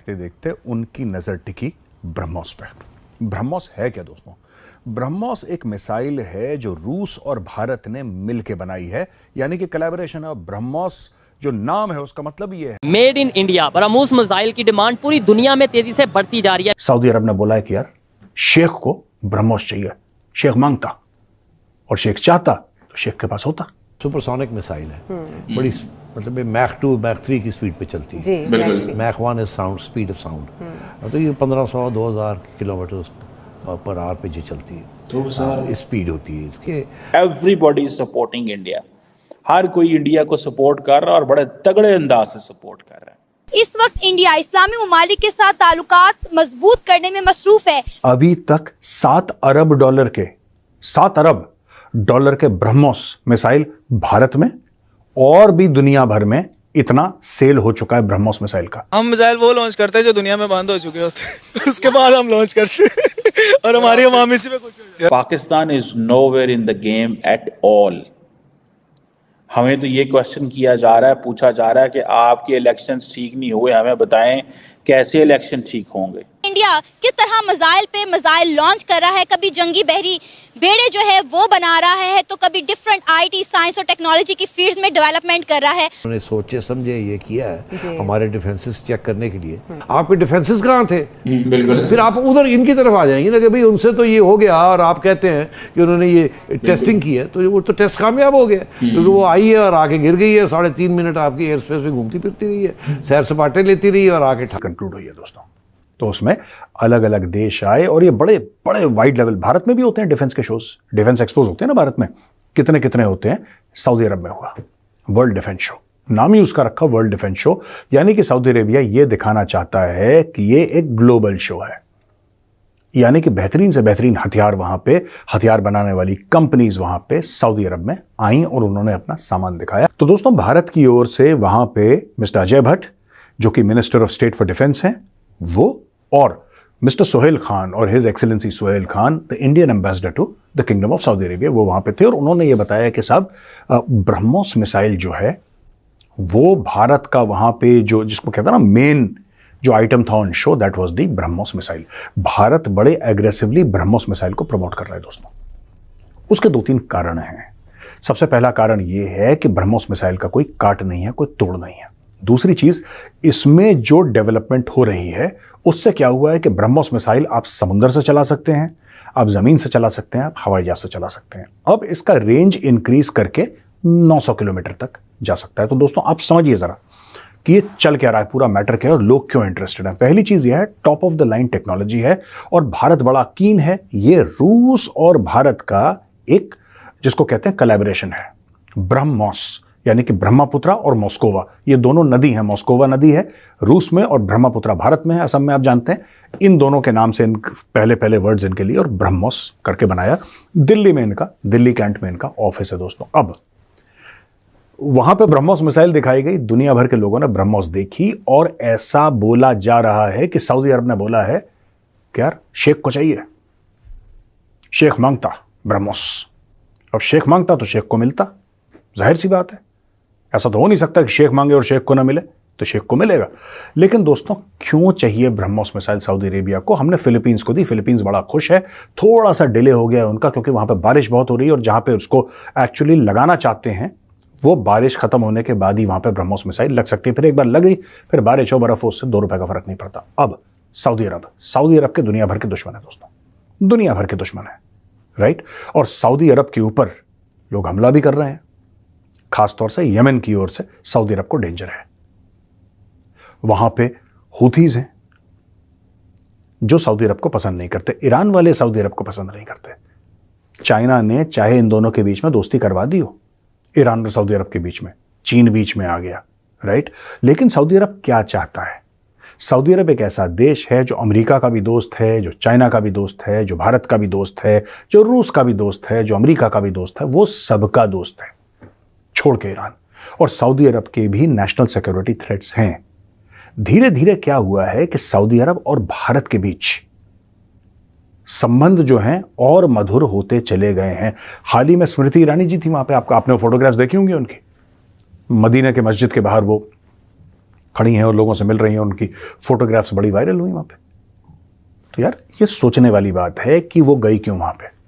देखते देखते उनकी नजर टिकी ब्रह्मोस पे। ब्रह्मोस है क्या दोस्तों? ब्रह्मोस एक मिसाइल है जो रूस और भारत ने मिलकर बनाई है, यानी कि कोलैबोरेशन है। ब्रह्मोस जो नाम है उसका मतलब ये है made in India. BrahMos missile की डिमांड पूरी दुनिया में तेजी से बढ़ती जा रही है। सऊदी अरब ने बोला है कि यार शेख को ब्रह्मोस चाहिए। शेख मांगता और शेख चाहता तो शेख के पास होता। सुपरसोनिक मिसाइल है, बड़ी मतलब मैक 2 मैक 3 की स्पीड पे चलती है। बिल्कुल। Mach 1 is sound, speed of sound. तो ये 1500-2000 किलोमीटर पर आवर पे जी चलती है, तो स्पीड होती है इसके। Everybody is supporting India. हर कोई इंडिया को सपोर्ट कर रहा है और बड़े तगड़े अंदाज से सपोर्ट कर रहा है। इस वक्त इंडिया इस्लामी ममालिक के साथ ताल्लुकात मजबूत करने में मसरूफ है। अभी तक 7 अरब डॉलर के ब्रह्मोस मिसाइल भारत में और भी दुनिया भर में इतना सेल हो चुका है ब्रह्मोस मिसाइल का। हम मिसाइल वो लॉन्च करते हैं जो दुनिया में बंद हो चुके होते हैं उसके बाद हम लॉन्च करते हैं और हमारी अवाम इसी में खुश हो जाती है। Pakistan is nowhere in the game at all. हमें तो ये क्वेश्चन किया जा रहा है, पूछा जा रहा है कि आपके इलेक्शंस ठीक नहीं हुए, हमें बताएं कैसे इलेक्शन ठीक होंगे। इंडिया किस तरह मिसाइल पे मिसाइल लॉन्च कर रहा है, कभी जंगी बहरी बेड़े जो है वो बना रहा है, तो कभी डिफरेंट आईटी, साइंस और टेक्नोलॉजी की फील्ड्स में डेवलपमेंट कर रहा है। उन्होंने सोचे समझे ये किया है हमारे डिफेंसेस चेक करने के लिए। आपके डिफेंसेस कहाँ थे? बिल्कुल। फिर आप उधर इनकी तरफ आ जाएंगे ना कि भाई उनसे तो ये हो गया और आप कहते हैं कि उन्होंने ये टेस्टिंग की है, तो वो तो टेस्ट कामयाब हो गया क्योंकि वो आई है और आके गिर गई है। 3.5 मिनट आपकी एयर स्पेस में घूमती फिरती रही है, सैर सपाटे लेती रही है और आके कंक्लूड हुई है दोस्तों। तो उसमें अलग अलग देश आए और ये बड़े बड़े वाइड लेवल, भारत में भी होते हैं डिफेंस के शोज, डिफेंस एक्सपोज होते हैं ना भारत में, कितने कितने होते हैं। सऊदी अरब में हुआ वर्ल्ड डिफेंस शो, नाम ही उसका रखा वर्ल्ड डिफेंस शो, यानी कि सऊदी अरेबिया ये दिखाना चाहता है कि ये एक ग्लोबल शो है, यानी कि बेहतरीन से बेहतरीन हथियार वहां पे, हथियार बनाने वाली कंपनीज वहां पे सऊदी अरब में आई और उन्होंने अपना सामान दिखाया। तो दोस्तों भारत की ओर से वहां पे मिस्टर अजय भट्ट जो कि minister of state for defence हैं वो, और मिस्टर सोहेल खान और his excellency Sohail Khan the Indian ambassador to the kingdom of Saudi Arabia, वो वहां पे थे और उन्होंने ये बताया कि साहब ब्रह्मोस मिसाइल जो है वो भारत का वहां पे जो जिसको कहता है ना मेन जो आइटम था on show, that was the BrahMos missile. Bharat बड़े एग्रेसिवली ब्रह्मोस मिसाइल को प्रमोट कर रहा है दोस्तों। उसके 2-3 कारण हैं। सबसे पहला कारण ये है कि ब्रह्मोस मिसाइल का कोई काट नहीं है, कोई तोड़ नहीं है। दूसरी चीज, इसमें जो डेवलपमेंट हो रही है उससे क्या हुआ है कि ब्रह्मोस मिसाइल आप समुद्र से चला सकते हैं, आप जमीन से चला सकते हैं, आप हवाई जहाज से चला सकते हैं। अब इसका रेंज इंक्रीज करके 900 किलोमीटर तक जा सकता है। तो दोस्तों आप समझिए जरा कि ये चल क्या रहा है, पूरा मैटर क्या है और लोग क्यों इंटरेस्टेड हैं। पहली चीज यह है, top of the line technology है और भारत बड़ा कीन है। ये रूस और भारत का एक जिसको कहते हैं कोलैबोरेशन है, ब्रह्मोस, यानी कि ब्रह्मपुत्रा और मॉस्कोवा, ये दोनों नदी हैं। मॉस्कोवा नदी है रूस में और ब्रह्मपुत्रा भारत में है, असम में आप जानते हैं। इन दोनों के नाम से पहले वर्ड्स इनके लिए और ब्रह्मोस करके बनाया। दिल्ली में इनका, दिल्ली कैंट में इनका ऑफिस है दोस्तों। अब वहां पे ब्रह्मोस मिसाइल दिखाई गई, दुनिया भर के लोगों ने ब्रह्मोस देखी और ऐसा बोला जा रहा है कि सऊदी अरब ने बोला है कि यार शेख को चाहिए, शेख मांगता ब्रह्मोस। अब शेख मांगता तो शेख को मिलता, जाहिर सी बात है। ऐसा तो हो नहीं सकता कि शेख मांगे और शेख को ना मिले, तो शेख को मिलेगा। लेकिन दोस्तों क्यों चाहिए ब्रह्मोस मिसाइल सऊदी अरेबिया को? हमने फिलीपींस को दी, फिलीपींस बड़ा खुश है। थोड़ा सा डिले हो गया है उनका क्योंकि वहां पे बारिश बहुत हो रही है और जहां पे उसको एक्चुअली लगाना चाहते हैं वो बारिश खत्म होने के बाद ही वहां पे ब्रह्मोस मिसाइल लग सकती है। फिर एक बार लग गई, फिर बारिश हो, बर्फ हो, उससे 2 रुपए का फर्क नहीं पड़ता। अब सऊदी अरब के दुनिया भर के दुश्मन है दोस्तों, दुनिया भर के दुश्मन है, राइट। और सऊदी अरब के ऊपर लोग हमला भी कर रहे हैं, खासतौर से यमन की ओर से सऊदी अरब को डेंजर है। वहां पे हुथीज हैं जो सऊदी अरब को पसंद नहीं करते, ईरान वाले सऊदी अरब को पसंद नहीं करते। चाइना ने चाहे इन दोनों के बीच में दोस्ती करवा दी हो, ईरान और सऊदी अरब के बीच में, चीन बीच में आ गया, राइट। लेकिन सऊदी अरब क्या चाहता है? सऊदी अरब एक ऐसा देश है जो अमेरिका का भी दोस्त है, जो चाइना का भी दोस्त है, जो भारत का भी दोस्त है, जो रूस का भी दोस्त है, जो अमेरिका का भी दोस्त है, वो सबका दोस्त है छोड़ के ईरान। और सऊदी अरब के भी नेशनल सिक्योरिटी थ्रेट्स हैं। धीरे धीरे क्या हुआ है कि सऊदी अरब और भारत के बीच संबंध जो हैं और मधुर होते चले गए हैं। हाल ही में स्मृति ईरानी जी थी वहां पे, आपने फोटोग्राफ्स देखी होंगी उनकी, मदीना के मस्जिद के बाहर वो खड़ी हैं और लोगों से मिल रही हैं, उनकी फोटोग्राफ्स बड़ी वायरल हुई वहाँ पे। तो यार ये सोचने वाली बात है कि वो गई क्यों वहाँ पे।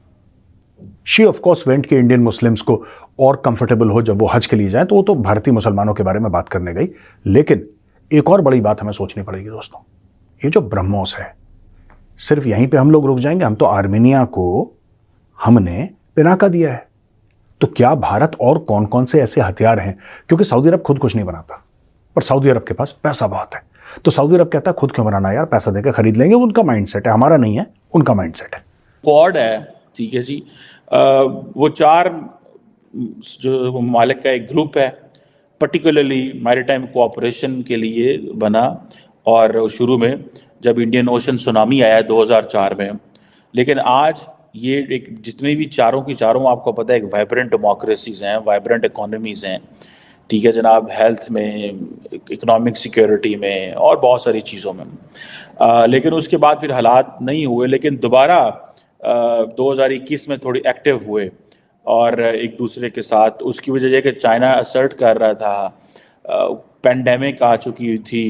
शी ऑफ कोर्स वेंट कि इंडियन मुस्लिम्स को और कंफर्टेबल हो जब वो हज के लिए जाएं, तो वो तो भारतीय मुसलमानों के बारे में बात करने गई। लेकिन एक और बड़ी बात हमें सोचनी पड़ेगी दोस्तों, ये जो ब्रह्मोस है, सिर्फ यहीं पे हम लोग रुक जाएंगे? हम तो आर्मेनिया को हमने पिनाका दिया है, तो क्या भारत और कौन कौन से ऐसे हथियार हैं? क्योंकि सऊदी अरब खुद कुछ नहीं बनाता, पर सऊदी अरब के पास पैसा बहुत है, तो सऊदी अरब कहता है खुद क्यों बनाना यार, पैसा देकर खरीद लेंगे। उनका माइंडसेट है, हमारा नहीं है, उनका माइंडसेट है। क्वाड है, ठीक है जी, वो 4 जो ममालिक का एक ग्रुप है, पर्टिकुलरली मैरीटाइम कोऑपरेशन के लिए बना, और शुरू में जब इंडियन ओशन सुनामी आया 2004 में। लेकिन आज ये एक जितने भी चारों की चारों आपको पता है एक वाइब्रेंट डेमोक्रेसीज हैं, वाइब्रेंट इकोनॉमीज़ हैं, ठीक है जनाब, हेल्थ में, इकोनॉमिक सिक्योरिटी में और बहुत सारी चीज़ों में। लेकिन उसके बाद फिर हालात नहीं हुए, लेकिन दोबारा 2021 में थोड़ी एक्टिव हुए और एक दूसरे के साथ। उसकी वजह यह कि चाइना असर्ट कर रहा था, पेंडेमिक आ चुकी थी,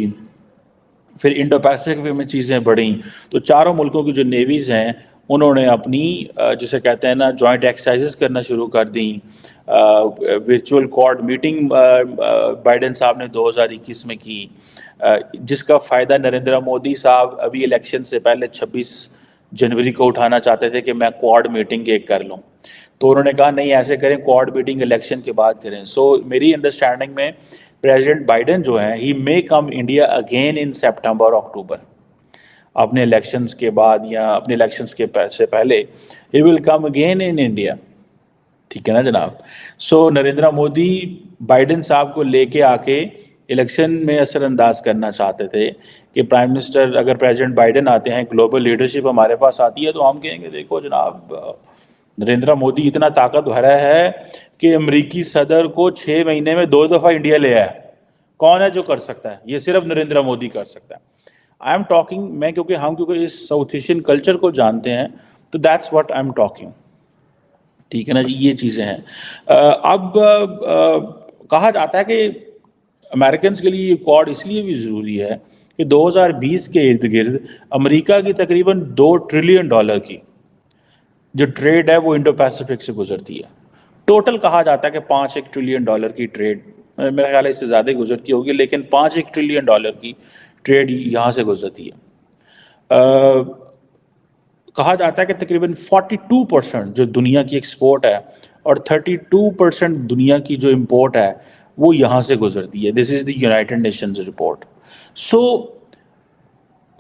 फिर इंडो पैसिफिक में चीज़ें बढ़ी, तो चारों मुल्कों की जो नेवीज़ हैं उन्होंने अपनी जिसे कहते हैं ना जॉइंट एक्सरसाइजेस करना शुरू कर दी। वर्चुअल क्वाड मीटिंग बाइडेन साहब ने 2021 में की, जिसका फ़ायदा नरेंद्र मोदी साहब अभी इलेक्शन से पहले 26 जनवरी को उठाना चाहते थे कि मैं क्वाड मीटिंग एक कर लूँ, तो उन्होंने कहा नहीं ऐसे करें, क्वाड मीटिंग इलेक्शन के बाद करें। सो मेरी अंडरस्टैंडिंग में प्रेसिडेंट बाइडेन जो हैं, ही मे कम इंडिया अगेन इन सितंबर अक्टूबर, अपने इलेक्शंस के बाद या अपने इलेक्शंस के से पहले he will come again in India, ठीक है ना जनाब। सो नरेंद्र मोदी बाइडेन साहब को लेके आके इलेक्शन में असरअंदाज करना चाहते थे कि प्राइम मिनिस्टर, अगर प्रेसिडेंट बाइडेन आते हैं, ग्लोबल लीडरशिप हमारे पास आती है, तो हम कहेंगे देखो जनाब नरेंद्र मोदी इतना ताकतवर है कि अमेरिकी सदर को 6 महीने में 2 दफ़ा इंडिया ले आया। कौन है जो कर सकता है? ये सिर्फ नरेंद्र मोदी कर सकता है। आई एम टॉकिंग, मैं क्योंकि इस साउथ एशियन कल्चर को जानते हैं, तो that's what I am talking, ठीक है ना जी। ये चीज़ें हैं। अब कहा जाता है कि अमेरिकन के लिए ये क्वाड इसलिए भी ज़रूरी है कि 2020 के इर्द गिर्द अमेरिका की तकरीबन $2 ट्रिलियन की जो ट्रेड है वो इंडो पैसिफिक से गुजरती है। टोटल कहा जाता है कि $5 ट्रिलियन की ट्रेड, मेरा ख्याल है इससे ज़्यादा ही गुजरती होगी, लेकिन $5 ट्रिलियन की ट्रेड यहाँ से गुजरती है। कहा जाता है कि तकरीबन 42% जो दुनिया की एक्सपोर्ट है और 32% दुनिया की जो इंपोर्ट है वो यहाँ से गुजरती है। This is the United Nations report. So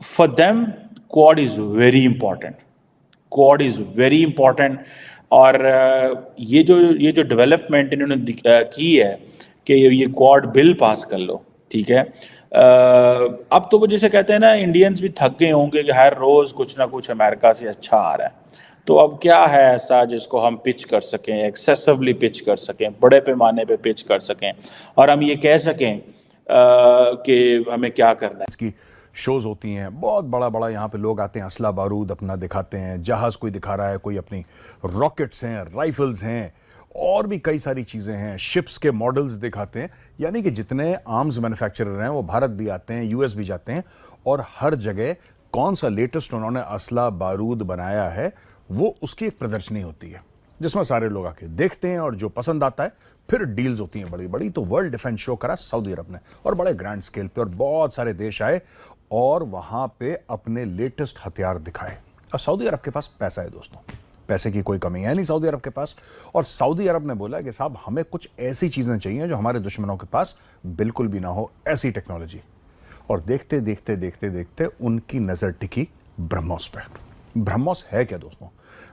for them quad is very important, quad is very important. और ये जो डेवलपमेंट इन्होंने की है कि ये क्वाड बिल पास कर लो, ठीक है। अब तो वो जैसे कहते हैं ना, इंडियंस भी थक गए होंगे कि हर रोज़ कुछ ना कुछ अमेरिका से अच्छा आ रहा है, तो अब क्या है ऐसा जिसको हम पिच कर सकें, एक्सेसिवली पिच कर सकें, बड़े पैमाने पे पिच कर सकें, और हम ये कह सकें कि हमें क्या करना है। इसकी शोज़ होती हैं, बहुत बड़ा बड़ा यहाँ पे लोग आते हैं, असला बारूद अपना दिखाते हैं, जहाज़ कोई दिखा रहा है, कोई अपनी रॉकेट्स हैं, राइफल्स हैं, और भी कई सारी चीज़ें हैं, शिप्स के मॉडल्स दिखाते हैं। यानी कि जितने आर्म्स मैन्युफैक्चरर हैं वो भारत भी आते हैं, यूएस भी जाते हैं, और हर जगह कौन सा लेटेस्ट उन्होंने असला बारूद बनाया है वो उसकी एक प्रदर्शनी होती है, जिसमें सारे लोग आके देखते हैं, और जो पसंद आता है फिर डील्स होती हैं बड़ी बड़ी। तो वर्ल्ड डिफेंस शो करा सऊदी अरब ने, और बड़े ग्रैंड स्केल पे, और बहुत सारे देश आए और वहां पे अपने लेटेस्ट हथियार दिखाए। और सऊदी अरब के पास पैसा है दोस्तों, पैसे की कोई कमी है नहीं सऊदी अरब के पास। और सऊदी अरब ने बोला कि साहब हमें कुछ ऐसी चीज़ें चाहिए जो हमारे दुश्मनों के पास बिल्कुल भी ना हो, ऐसी टेक्नोलॉजी। और देखते देखते देखते देखते उनकी नज़र टिकी ब्रह्मोस पे। ब्रह्मोस है क्या दोस्तों?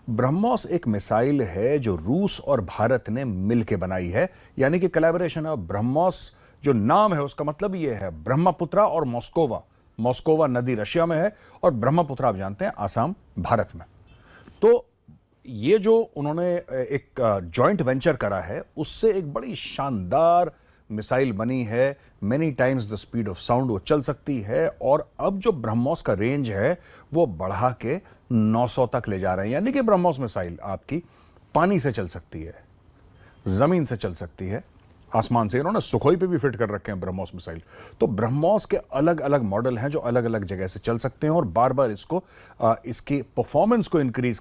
ब्रह्मोस एक मिसाइल है जो रूस और भारत ने मिलकर बनाई है, यानी कि कोलैबोरेशन है। ब्रह्मोस जो नाम है उसका मतलब ये है ब्रह्मपुत्रा और मॉस्कोवा। मॉस्कोवा नदी रशिया में है और ब्रह्मपुत्रा आप जानते हैं आसाम भारत में। तो ये जो उन्होंने एक जॉइंट वेंचर करा है, उससे एक बड़ी शानदार मिसाइल बनी है, many times the speed of sound वो चल सकती है। और अब जो ब्रह्मोस का रेंज है वो बढ़ा के 900 तक ले जा रहे हैं, यानी कि ब्रह्मोस मिसाइल आपकी पानी से चल सकती है, जमीन से चल सकती है, आसमान से। इन्होंने सुखोई पे भी फिट कर रखे हैं ब्रह्मोस मिसाइल। तो ब्रह्मोस के अलग अलग मॉडल हैं जो अलग अलग जगह से चल सकते हैं और बार बार इसको इसकी परफॉर्मेंस को इंक्रीज